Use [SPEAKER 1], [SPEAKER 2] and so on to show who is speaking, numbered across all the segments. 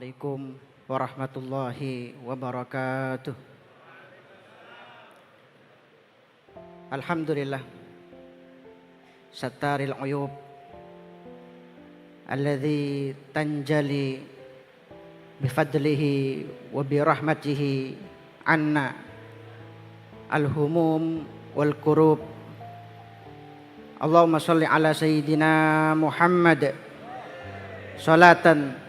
[SPEAKER 1] Assalamualaikum warahmatullahi wabarakatuh. Alhamdulillah Sattaril uyub alladzi tanjali bifadlihi wa birahmatihi anna al-humum wal kurub. Allahumma sholli ala sayyidina Muhammad salatan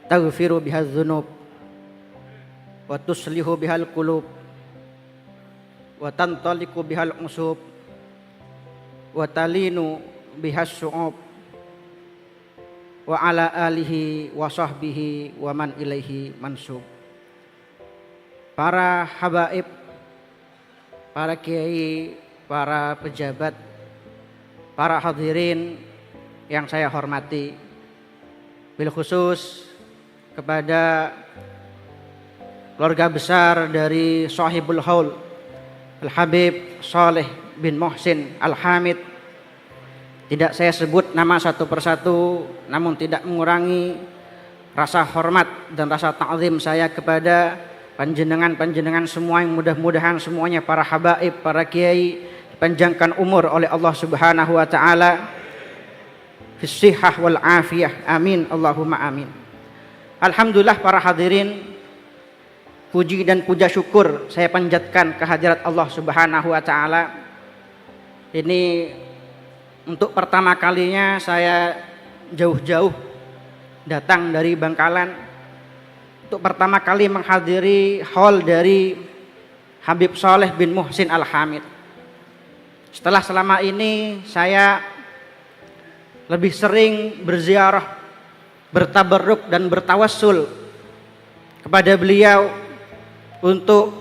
[SPEAKER 1] taghfiru bihal dzunub wa tuslihu bihal qulub wa tantaliqu bihal usub wa talinu bihas syu'ub wa ala alihi wa sahbihi wa man ilaihi mansub. Para habaib, para kiai, para pejabat, para hadirin yang saya hormati, bil khusus kepada keluarga besar dari Shahibul Haul Al-Habib Saleh bin Muhsin Al-Hamid. Tidak saya sebut nama satu persatu, namun tidak mengurangi rasa hormat dan rasa ta'zim saya kepada panjenengan semua, yang mudah-mudahan semuanya para habaib, para kiai dipanjangkan umur oleh Allah Subhanahu wa taala, fis sihhah wal afiyah, amin Allahumma amin. Alhamdulillah para hadirin, puji dan puja syukur saya panjatkan kehadirat Allah Subhanahu wa taala. Ini untuk pertama kalinya saya jauh-jauh datang dari Bangkalan untuk pertama kali menghadiri haul dari Habib Saleh bin Muhsin Al-Hamid. Setelah selama ini saya lebih sering berziarah, bertabarruk dan bertawassul kepada beliau untuk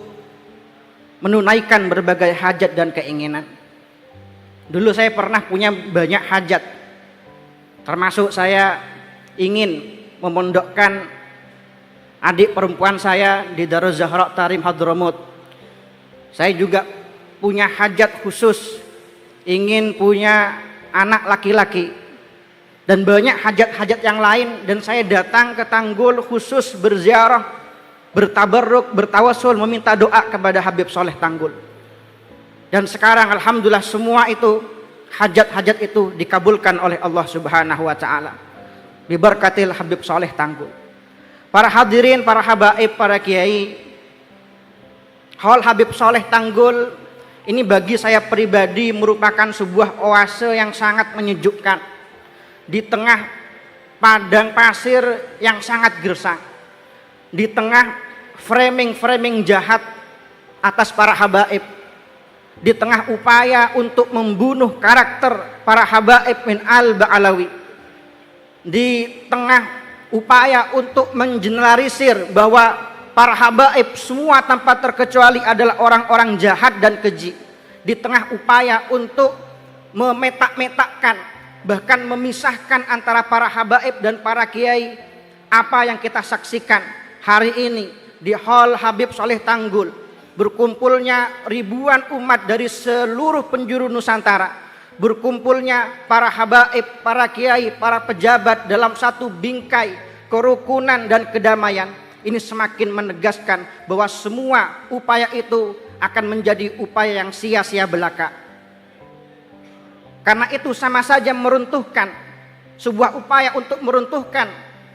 [SPEAKER 1] menunaikan berbagai hajat dan keinginan. Dulu saya pernah punya banyak hajat, termasuk saya ingin memondokkan adik perempuan saya di Daruz Zahra Tarim Hadramut. Saya juga punya hajat khusus, ingin punya anak laki-laki, dan banyak hajat-hajat yang lain. Dan saya datang ke Tanggul khusus berziarah, bertabarruk, bertawassul, meminta doa kepada Habib Saleh Tanggul. Dan sekarang alhamdulillah semua itu, hajat-hajat itu dikabulkan oleh Allah Subhanahu wa taala bi barakatil Habib Saleh Tanggul. Para hadirin, para habaib, para kiai, haul Habib Saleh Tanggul ini bagi saya pribadi merupakan sebuah oase yang sangat menyejukkan di tengah padang pasir yang sangat gersang, di tengah framing jahat atas para habaib, di tengah upaya untuk membunuh karakter para habaib min al-Ba'alawi, di tengah upaya untuk mengeneralisir bahwa para habaib semua tanpa terkecuali adalah orang-orang jahat dan keji, di tengah upaya untuk memetak-metakkan, bahkan memisahkan antara para habaib dan para kiai. Apa yang kita saksikan hari ini di Hall Habib Saleh Tanggul, berkumpulnya ribuan umat dari seluruh penjuru Nusantara, berkumpulnya para habaib, para kiai, para pejabat dalam satu bingkai kerukunan dan kedamaian. Ini semakin menegaskan bahwa semua upaya itu akan menjadi upaya yang sia-sia belaka. Karena itu sama saja meruntuhkan, sebuah upaya untuk meruntuhkan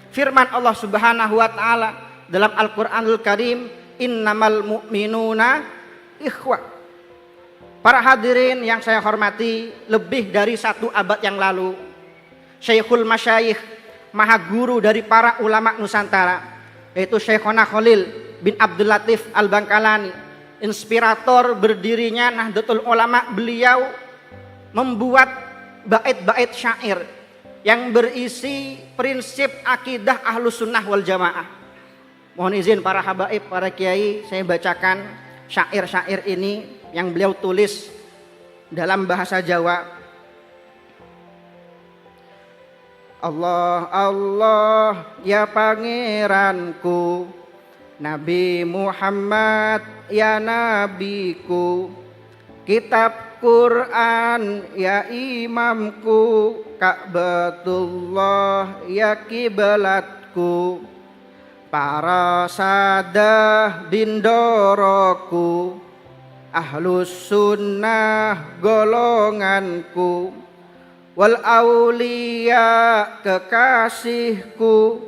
[SPEAKER 1] firman Allah Subhanahu wa taala dalam Al-Qur'anul Karim, innamal mu'minuna ikhwah. Para hadirin yang saya hormati, lebih dari 1 abad yang lalu, Syekhul Masyayikh, maha guru dari para ulama Nusantara, yaitu Syekhona Khalil bin Abdul Latif Al-Bangkalani, inspirator berdirinya Nahdlatul Ulama, beliau membuat bait-bait syair yang berisi prinsip akidah Ahlus Sunnah wal Jamaah. Mohon izin para habaib, para kiai, saya bacakan syair-syair ini yang beliau tulis dalam bahasa Jawa. Allah Allah ya pangeranku, Nabi Muhammad ya nabiku, kitab Quran ya imamku, Ka'batullah ya kiblatku, para sadah bindoroku, ahlus sunnah golonganku, wal aulia kekasihku,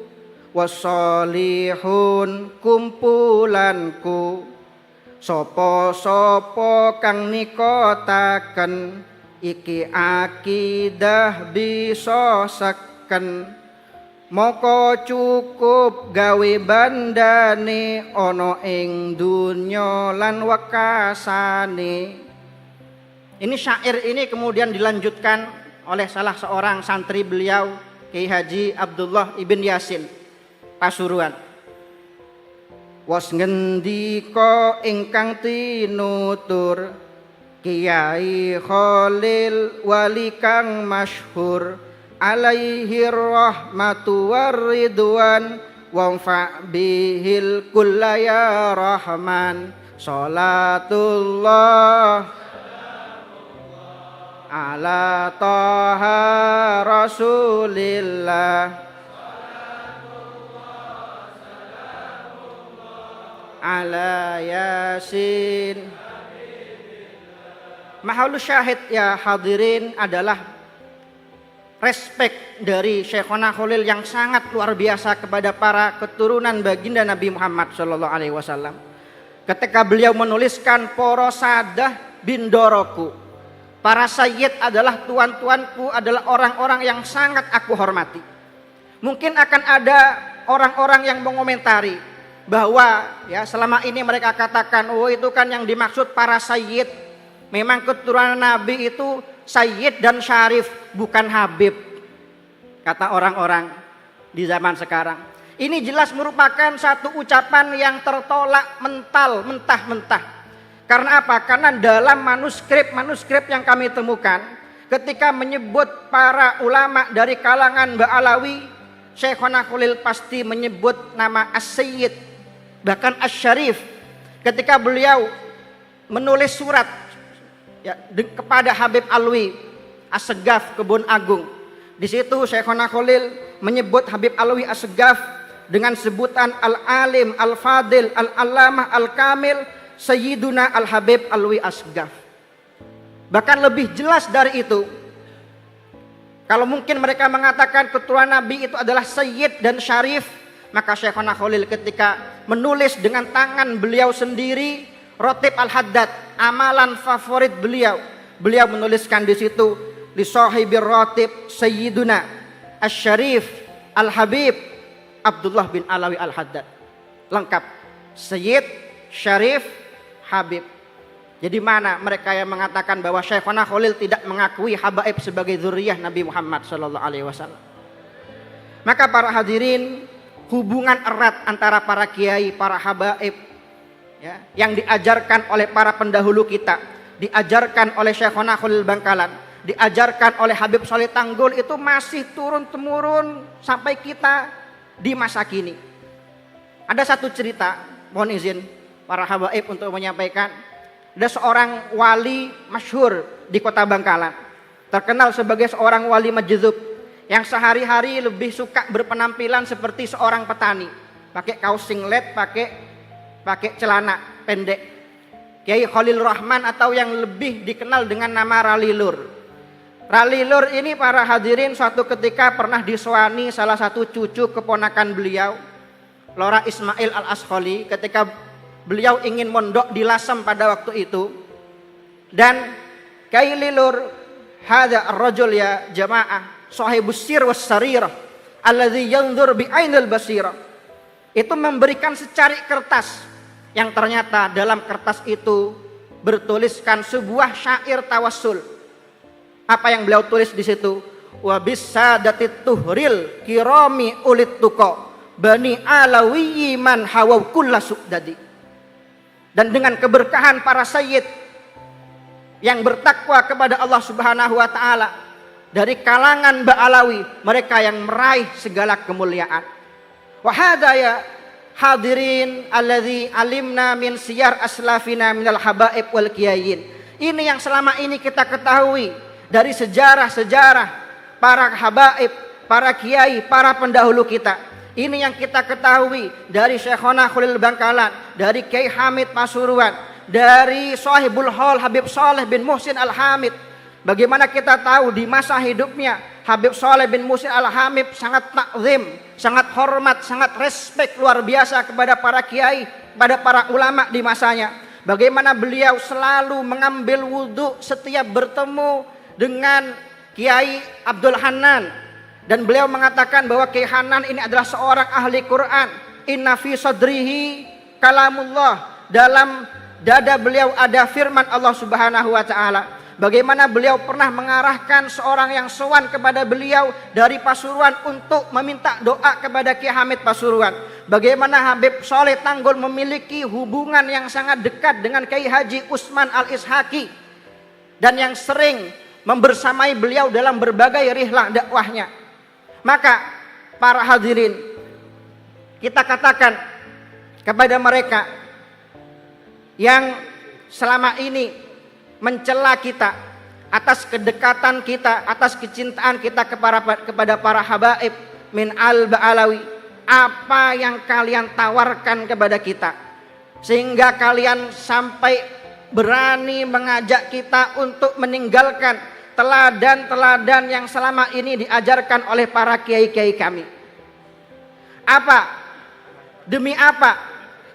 [SPEAKER 1] wassolihun kumpulanku. Sopo-sopo kang nikotaken iki akidah bisa seken, moko cukup gawe bandane ana ing dunya lan wekasane. Ini syair ini kemudian dilanjutkan oleh salah seorang santri beliau, Kiai Haji Abdullah Ibn Yasin Pasuruan. Was ngendika ingkang tinutur Kiai Khalil wali kang masyhur, alaihi rahmatu waridwan wanfa bihil kullaya rahman. Salatullah ala taha rasulillah, ala yasin. Mahalul syahid ya hadirin adalah respek dari Syekhona Khalil yang sangat luar biasa kepada para keturunan baginda Nabi Muhammad sallallahu alaihi wasallam. Ketika beliau menuliskan para sadah bindoroku, para sayyid adalah tuan-tuanku, adalah orang-orang yang sangat aku hormati. Mungkin akan ada orang-orang yang mengomentari bahwa ya selama ini mereka katakan, oh itu kan yang dimaksud para sayyid. Memang keturunan Nabi itu sayyid dan syarif, bukan habib, kata orang-orang di zaman sekarang. Ini jelas merupakan satu ucapan yang tertolak mentah-mentah. Karena apa? Karena dalam manuskrip yang kami temukan, ketika menyebut para ulama dari kalangan Ba'alawi, Syekhona Khalil pasti menyebut nama As-Sayyid, bahkan As-Syarif. Ketika beliau menulis surat ya, kepada Habib Alwi As-Segaf Kebun Agung, di situ Syekhona Khalil menyebut Habib Alwi As-Segaf dengan sebutan Al-Alim, Al-Fadil, Al-Allamah, Al-Kamil, Sayyiduna Al-Habib Alwi As-Segaf. Bahkan lebih jelas dari itu, kalau mungkin mereka mengatakan keturunan Nabi itu adalah Sayyid dan Syarif, maka Syekhona Khalil ketika menulis dengan tangan beliau sendiri Rotib Al-Haddad, amalan favorit beliau menuliskan di situ li sahibir Rotib Sayyiduna Asy-Syarif Al-Habib Abdullah bin Alawi Al-Haddad. Lengkap, Sayyid, Syarif, Habib. Jadi mana mereka yang mengatakan bahwa Syekhona Khalil tidak mengakui habaib sebagai zuriyah Nabi Muhammad sallallahu alaihi wasallam? Maka para hadirin, hubungan erat antara para kiai, para habaib ya, yang diajarkan oleh para pendahulu kita, diajarkan oleh Syekhona Khalil Bangkalan, diajarkan oleh Habib Shalih Tanggul, itu masih turun-temurun sampai kita di masa kini. Ada satu cerita, mohon izin para habaib untuk menyampaikan. Ada seorang wali masyhur di kota Bangkalan, terkenal sebagai seorang wali majdzub yang sehari-hari lebih suka berpenampilan seperti seorang petani, pakai kaos singlet, pakai celana pendek. Kiai Khalil Rahman atau yang lebih dikenal dengan nama Ralilur. Ralilur ini para hadirin suatu ketika pernah diswani salah satu cucu keponakan beliau, Lora Ismail Al-Askholi, ketika beliau ingin mondok di Lasem pada waktu itu. Dan Kiai Lilur, hadza ar-rajul ya jamaah, sahibus sir was sarirah alladzi yanzur bi ainil basirah. Itu memberikan secarik kertas yang ternyata dalam kertas itu bertuliskan sebuah syair tawassul. Apa yang beliau tulis di situ? Wa bisadatit tuhril kirami ulit tuqa bani alawi man hawa kullasudadi. Dan dengan keberkahan para sayyid yang bertakwa kepada Allah Subhanahu wa taala dari kalangan Ba'alawi, mereka yang meraih segala kemuliaan. Wa hadza ya hadirin alladzi alimna min siyar aslafina minal habaib wal kiyayin. Ini yang selama ini kita ketahui dari sejarah-sejarah para habaib, para kiai, para pendahulu kita. Ini yang kita ketahui dari Syekhona Khalil Bangkalan, dari Kiai Hamid Pasuruan, dari Sahibul Hal Habib Saleh bin Muhsin Al-Hamid. Bagaimana kita tahu di masa hidupnya Habib Saleh bin Muhsin Al-Hamid sangat takzim, sangat hormat, sangat respek luar biasa kepada para kiai, pada para ulama di masanya. Bagaimana beliau selalu mengambil wudhu setiap bertemu dengan Kiai Abdul Hanan. Dan beliau mengatakan bahwa Kiai Hanan ini adalah seorang ahli Quran. Inna fi sadrihi kalamullah. Dalam dada beliau ada firman Allah Subhanahu wa taala. Bagaimana beliau pernah mengarahkan seorang yang sowan kepada beliau dari Pasuruan untuk meminta doa kepada Kiai Hamid Pasuruan. Bagaimana Habib Saleh Tanggul memiliki hubungan yang sangat dekat dengan Kiai Haji Usman Al-Ishaqi. Dan yang sering membersamai beliau dalam berbagai rihlah dakwahnya. Maka para hadirin, kita katakan kepada mereka yang selama ini mencela kita atas kedekatan kita, atas kecintaan kita kepada para habaib min al-Ba'alawi, apa yang kalian tawarkan kepada kita sehingga kalian sampai berani mengajak kita untuk meninggalkan teladan-teladan yang selama ini diajarkan oleh para kiai-kiai kami. Apa? Demi apa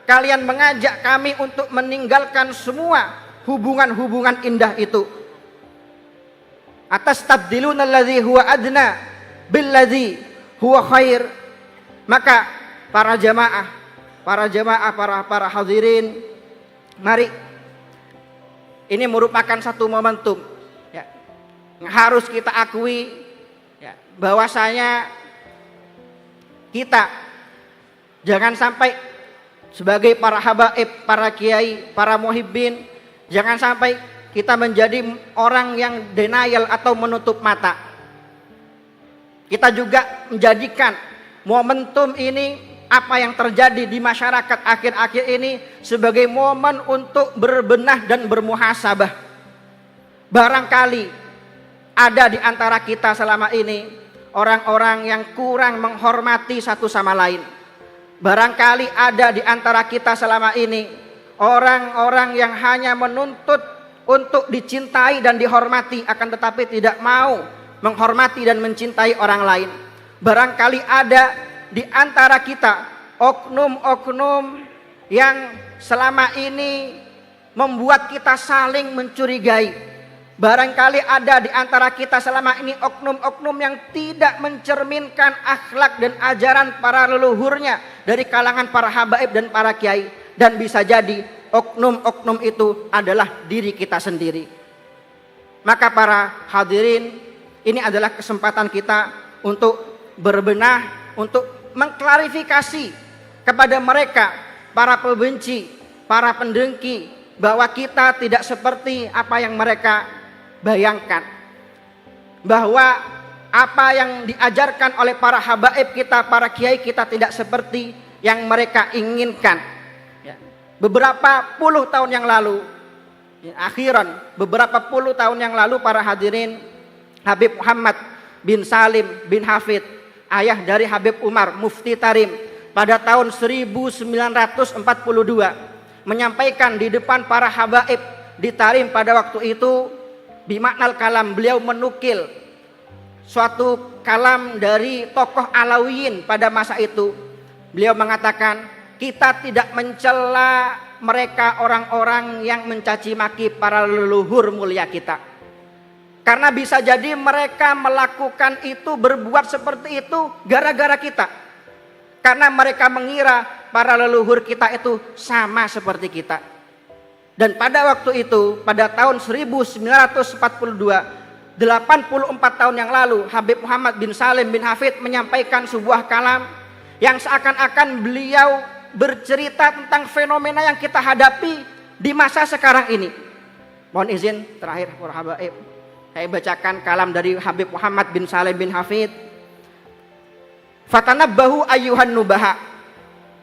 [SPEAKER 1] kalian mengajak kami untuk meninggalkan semua hubungan-hubungan indah itu? Atas tabdiluna alladhi huwa adna billadhi huwa khair. Maka para jamaah, para hadirin, mari, ini merupakan satu momentum harus kita akui bahwasanya kita jangan sampai sebagai para habaib, para kiai, para muhibbin, jangan sampai kita menjadi orang yang denial atau menutup mata. Kita juga menjadikan momentum ini, apa yang terjadi di masyarakat akhir-akhir ini, sebagai momen untuk berbenah dan bermuhasabah. Barangkali ada di antara kita selama ini orang-orang yang kurang menghormati satu sama lain. Barangkali ada di antara kita selama ini orang-orang yang hanya menuntut untuk dicintai dan dihormati, akan tetapi tidak mau menghormati dan mencintai orang lain. Barangkali ada di antara kita oknum-oknum yang selama ini membuat kita saling mencurigai. Barangkali ada di antara kita selama ini oknum-oknum yang tidak mencerminkan akhlak dan ajaran para leluhurnya dari kalangan para habaib dan para kiai. Dan bisa jadi oknum-oknum itu adalah diri kita sendiri. Maka para hadirin, ini adalah kesempatan kita untuk berbenah, untuk mengklarifikasi kepada mereka, para pembenci, para pendengki, bahwa kita tidak seperti apa yang mereka bayangkan, bahwa apa yang diajarkan oleh para habaib kita, para kiai kita tidak seperti yang mereka inginkan. Beberapa puluh tahun yang lalu, beberapa puluh tahun yang lalu, para hadirin, Habib Muhammad bin Salim bin Hafid, ayah dari Habib Umar Mufti Tarim, pada tahun 1942 menyampaikan di depan para habaib di Tarim pada waktu itu. Bimaknal kalam, beliau menukil suatu kalam dari tokoh Alawiyin pada masa itu. Beliau mengatakan, kita tidak mencela mereka orang-orang yang mencaci maki para leluhur mulia kita, karena bisa jadi mereka melakukan itu, berbuat seperti itu gara-gara kita, karena mereka mengira para leluhur kita itu sama seperti kita. Dan pada waktu itu, pada tahun 1942, 84 tahun yang lalu, Habib Muhammad bin Salim bin Hafid menyampaikan sebuah kalam yang seakan-akan beliau bercerita tentang fenomena yang kita hadapi di masa sekarang ini. Mohon izin terakhir para habaib, saya bacakan kalam dari Habib Muhammad bin Salim bin Hafid. Fatanabbahu ayyuhan nubaha,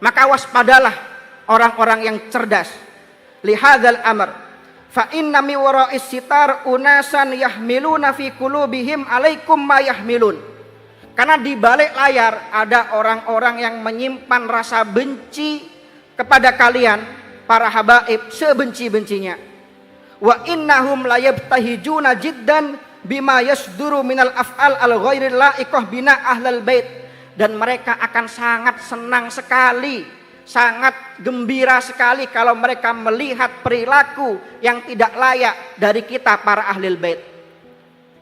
[SPEAKER 1] maka waspadalah orang-orang yang cerdas. Lihadzal amr fa inna mi wara'is sitar unasan yahmiluna fi qulubihim alaikum ma yahmilun. Karena di balik layar ada orang-orang yang menyimpan rasa benci kepada kalian para habaib sebenci-bencinya. Wa innahum la yabtahijuna jiddan bima yasduru minal af'al al ghairil la'iqah bina ahlal bait, dan mereka akan sangat senang sekali, sangat gembira sekali kalau mereka melihat perilaku yang tidak layak dari kita para ahlul bait.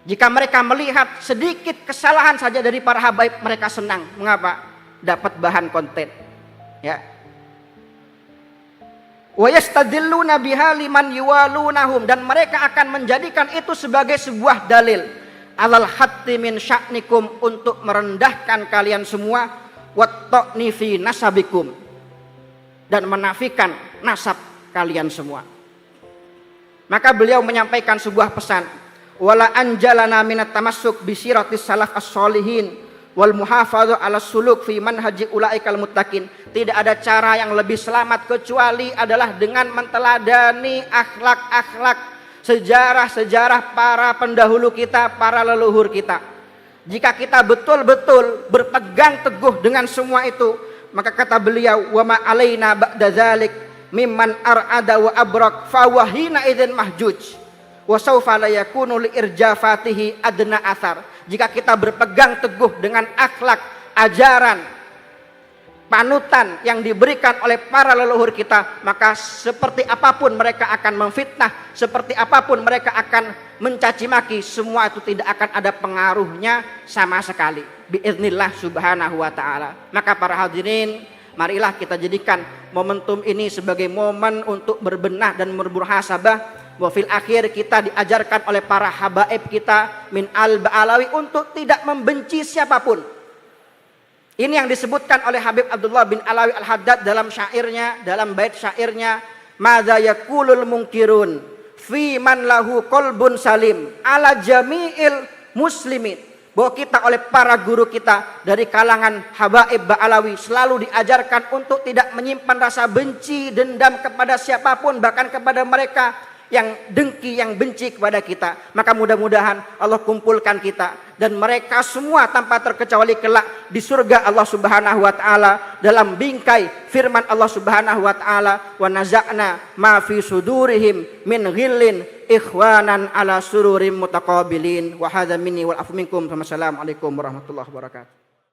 [SPEAKER 1] Jika mereka melihat sedikit kesalahan saja dari para habaib, mereka senang. Mengapa? Dapat bahan konten. Ya. Wa yastadilluna biha liman yuwalunahum, dan mereka akan menjadikan itu sebagai sebuah dalil alal hatti min sya'nikum, untuk merendahkan kalian semua, watta'ni fi nasabikum, dan menafikan nasab kalian semua. Maka beliau menyampaikan sebuah pesan, wala anjalana minat tamassuk bi siratis salaf as-solihin wal muhafadhu ala suluk fi manhaji ulaikal muttaqin. Tidak ada cara yang lebih selamat kecuali adalah dengan menteladani akhlak-akhlak, sejarah-sejarah para pendahulu kita, para leluhur kita. Jika kita betul-betul berpegang teguh dengan semua itu, maka kata beliau, wa ma alaina ba'da dzalik mimman ar'ada wa abrak fa wahina idzin mahjuj wa sawfa la yakunu li irjafatihi adna athar. Jika kita berpegang teguh dengan akhlak, ajaran, panutan yang diberikan oleh para leluhur kita, maka seperti apapun mereka akan memfitnah, seperti apapun mereka akan mencaci maki, semua itu tidak akan ada pengaruhnya sama sekali, biiznillah subhanahu wa ta'ala. Maka para hadirin, marilah kita jadikan momentum ini sebagai momen untuk berbenah dan bermuhasabah. Wafil akhir kita diajarkan oleh para habaib kita min al-Ba'alawi untuk tidak membenci siapapun. Ini yang disebutkan oleh Habib Abdullah bin Alawi al-Haddad dalam syairnya, dalam bait syairnya, madza yaqulul munkirun fi man lahu qalbun salim ala jami'il muslimin. Bahwa kita oleh para guru kita dari kalangan habaib Ba'alawi selalu diajarkan untuk tidak menyimpan rasa benci, dendam kepada siapapun, bahkan kepada mereka yang dengki, yang benci kepada kita. Maka mudah-mudahan Allah kumpulkan kita dan mereka semua tanpa terkecuali kelak di surga Allah Subhanahu wa taala, dalam bingkai firman Allah Subhanahu wa taala, wa naza'na ma fi sudurihim min ghillin ikhwanan ala sururim mutaqabilin. Wa hadza minni wal afu minkum. Wassalamualaikum warahmatullahi wabarakatuh.